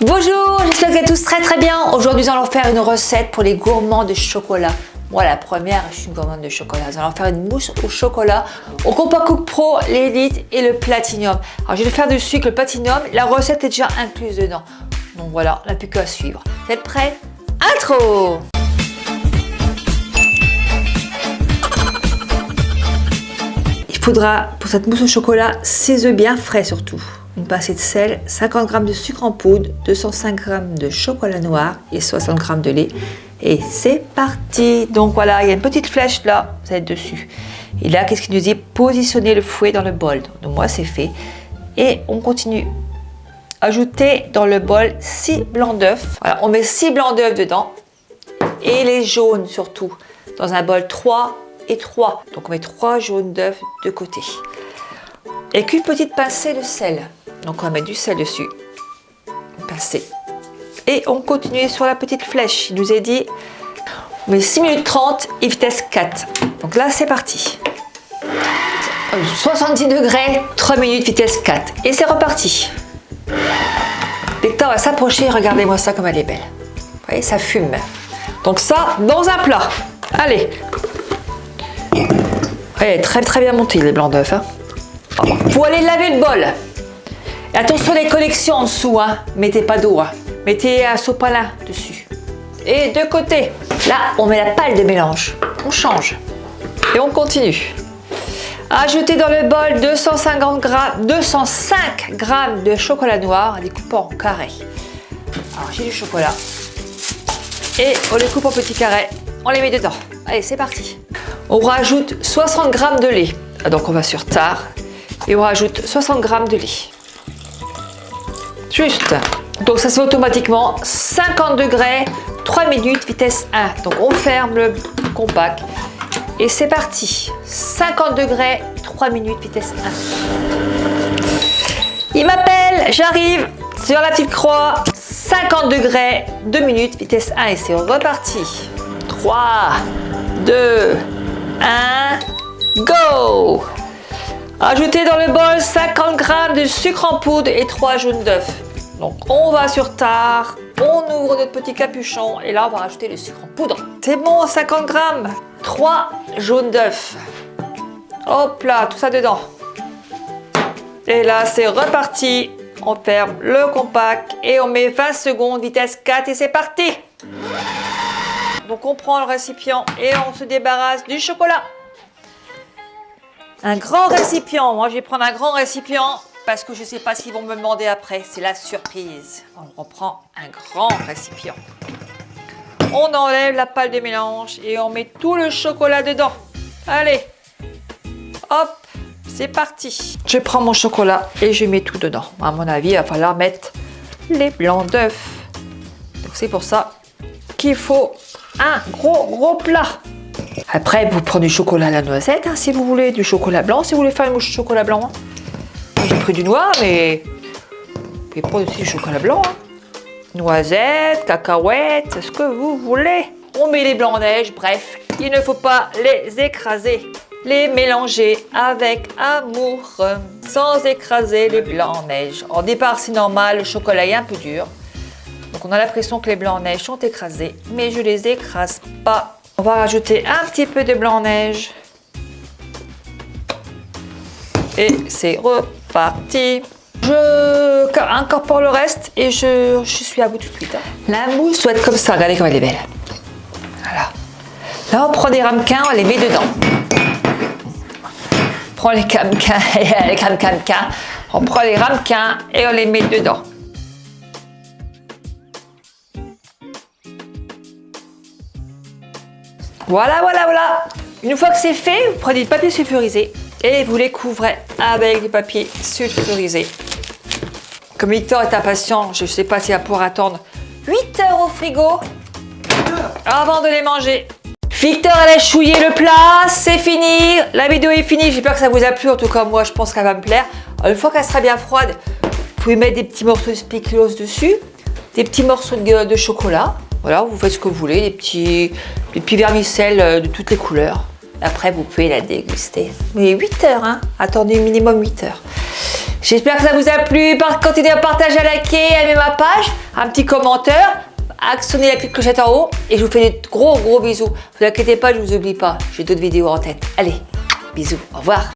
Bonjour, j'espère que vous allez tous très bien. Aujourd'hui, nous allons faire une recette pour les gourmands de chocolat. Moi, la première, je suis une gourmande de chocolat. Nous allons faire une mousse au chocolat au Compa Cook Pro, l'Elite et le Platinum. Alors, je vais le faire dessus avec le Platinum. La recette est déjà incluse dedans. Donc voilà, on n'a plus qu'à suivre. Vous êtes prêts? Intro! Il faudra, pour cette mousse au chocolat, 6 œufs bien frais surtout. Une pincée de sel, 50 g de sucre en poudre, 205 g de chocolat noir et 60 g de lait. Et c'est parti! Donc voilà, il y a une petite flèche là, vous êtes dessus. Et là, qu'est-ce qu'il nous dit? Positionner le fouet dans le bol. Donc moi, c'est fait. Et on continue. Ajouter dans le bol 6 blancs d'œufs. Voilà, on met 6 blancs d'œufs dedans. Et les jaunes surtout. Dans un bol 3 et 3. Donc on met 3 jaunes d'œufs de côté. Et qu'une petite pincée de sel. Donc on va mettre du sel dessus. Une pincée. Et on continue sur la petite flèche. Il nous est dit, on met 6 minutes 30 et vitesse 4. Donc là c'est parti. 70 degrés, 3 minutes, vitesse 4. Et c'est reparti. Victor va s'approcher, regardez-moi ça comme elle est belle. Vous voyez, ça fume. Donc ça, dans un plat. Allez. Ouais, très bien monté les blancs d'œufs. Hein. Vous allez laver le bol. Et attention les connexions en dessous. Hein. Mettez pas d'eau. Hein. Mettez un sopalin dessus. Et de côté. Là, on met la pâle de mélange. On change. Et on continue. Ajoutez dans le bol 205 g de chocolat noir découpé en carrés. Alors j'ai du chocolat. Et on les coupe en petits carrés. On les met dedans. Allez, c'est parti. On rajoute 60 g de lait. Donc on va sur tard. Et on rajoute 60 g de lait. Juste. Donc ça se fait automatiquement. 50 degrés, 3 minutes, vitesse 1. Donc on ferme le compact. Et c'est parti. 50 degrés, 3 minutes, vitesse 1. Il m'appelle, j'arrive sur la petite croix. 50 degrés, 2 minutes, vitesse 1. Et c'est reparti. 3, 2, 1, go! Ajoutez dans le bol 50 g de sucre en poudre et 3 jaunes d'œufs. Donc on va sur tard, on ouvre notre petit capuchon et là on va rajouter le sucre en poudre. C'est bon, 50 g, 3 jaunes d'œufs. Hop là, tout ça dedans. Et là c'est reparti. On ferme le compact et on met 20 secondes, vitesse 4 et c'est parti. Donc on prend le récipient et on se débarrasse du chocolat. Un grand récipient. Moi, je vais prendre un grand récipient parce que je ne sais pas ce qu'ils vont me demander après. C'est la surprise. On reprend un grand récipient. On enlève la pâle de mélange et on met tout le chocolat dedans. Allez. Hop. C'est parti. Je prends mon chocolat et je mets tout dedans. À mon avis, il va falloir mettre les blancs d'œufs. Donc, c'est pour ça qu'il faut un gros plat. Après, vous prenez du chocolat à la noisette, hein, si vous voulez, du chocolat blanc, si vous voulez faire une mousse au chocolat blanc. Hein. J'ai pris du noir, mais vous pouvez prendre aussi du chocolat blanc. Hein. Noisettes, cacahuètes, ce que vous voulez. On met les blancs en neige, bref, il ne faut pas les écraser. Les mélanger avec amour, sans écraser les blancs en neige. Au départ, c'est normal, le chocolat est un peu dur. Donc on a l'impression que les blancs en neige sont écrasés, mais je les écrase pas. On va rajouter un petit peu de blanc en neige. Et c'est reparti. Je incorpore le reste et je suis à bout tout de suite. Hein. La mousse doit être comme ça, regardez comme elle est belle. Voilà. Là, on prend des ramequins, on les met dedans. On prend les ramequins, on prend les ramequins et on les met dedans. Voilà. Une fois que c'est fait, vous prenez du papier sulfurisé et vous les couvrez avec du papier sulfurisé. Comme Victor est impatient, je ne sais pas s'il va pouvoir attendre 8 heures au frigo avant de les manger. Victor, elle a chouillé le plat, c'est fini. La vidéo est finie, j'espère que ça vous a plu. En tout cas, moi, je pense qu'elle va me plaire. Une fois qu'elle sera bien froide, vous pouvez mettre des petits morceaux de spéculoos dessus, des petits morceaux de chocolat. Voilà, vous faites ce que vous voulez, des petits vermicelles de toutes les couleurs. Après, vous pouvez la déguster. Mais 8 heures, hein. Attendez minimum 8 heures. J'espère que ça vous a plu. Continuez à partager, à liker, à aimer ma page. Un petit commentaire. Actionnez la petite clochette en haut. Et je vous fais des gros bisous. Ne vous inquiétez pas, je ne vous oublie pas. J'ai d'autres vidéos en tête. Allez, bisous. Au revoir.